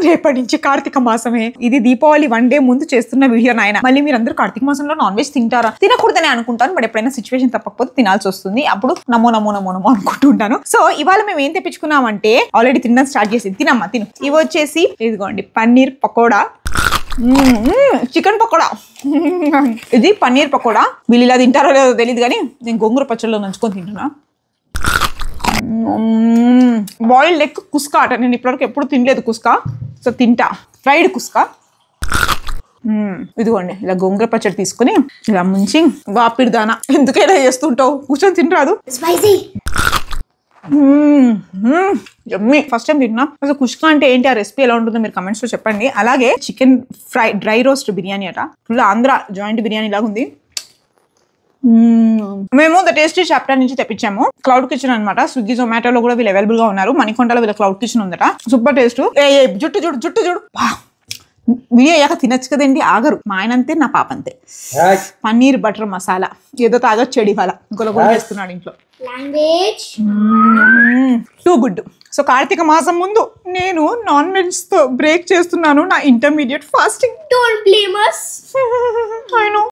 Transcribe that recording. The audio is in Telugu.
రేపటి నుంచి కార్తీక మాసమే. ఇది దీపావళి 1 డే ముందు చేస్తున్న వీడియో నాయన. మళ్ళీ మీరు అందరూ కార్తీక మాసంలో నాన్ వెజ్ తింటారా? తినకూడదని అనుకుంటాను, బట్ ఎప్పుడైనా సిచ్యువేషన్ తప్పకపోతే తినాల్సి వస్తుంది. అప్పుడు నమో నమో నమో నమో అనుకుంటుంటాను. సో ఇవాళ మేము ఏం తెప్పించుకున్నామంటే, ఆల్రెడీ తినడం స్టార్ట్ చేసింది. తినమ్మా తిను. ఇవి వచ్చేసి ఇదిగోండి పన్నీర్ పకోడా, చికెన్ పకోడా. ఇది పన్నీర్ పకోడా. వీళ్ళు ఇలా తింటారో లేదో తెలియదు కానీ నేను గోంగూర పచ్చడిలో నంచుకొని తింటున్నా. బాయిల్డ్ ఎగ్ కుస్కా అట. నేను ఇప్పటివరకు ఎప్పుడు తినలేదు కుస్కా, సో తింటా. ఫ్రైడ్ కుస్కా. ఇదిగోండి ఇలా గోంగూర పచ్చడి తీసుకుని ఇలా ముంచి వాపిడిదానా. ఎందుకైనా చేస్తుంటావు, కూర్చొని తినరాదు. ఫస్ట్ టైం తిన్నా. అసలు కుష్కా అంటే ఏంటి, ఆ రెసిపీ ఎలా ఉంటుందో మీరు కమెంట్స్ లో చెప్పండి. అలాగే chicken fry dry roast biryani అట. ఫుల్ ఆంధ్ర జాయింట్ బిర్యానీ లాగా ఉంది. మేము ద టేస్టీ చాప్టర్ నుంచి తెప్పించాము. క్లౌడ్ కిచెన్ అనమాట. స్విగ్గీ జొమాటోలో కూడా వీళ్ళు అవైలబుల్ గా ఉన్నారు. మణికొండలో వీళ్ళ క్లౌడ్ కిచెన్ ఉందట. Super taste. జుట్టు చూడు జుట్టు చూడు. వీడియో అయ్యాక తినచ్చు కదండి, ఆగరు. మా ఆయన అంతే, నా పాప అంతే. పన్నీర్ బటర్ మసాలా ఏదో తాగొచ్చాడు ఇవాళ, గొలగొల చేస్తున్నాడు ఇంట్లో. Too good. సో కార్తీక మాసం ముందు నేను నాన్ వెజ్ తో బ్రేక్ చేస్తున్నాను నా intermediate fasting. Don't blame us. I know.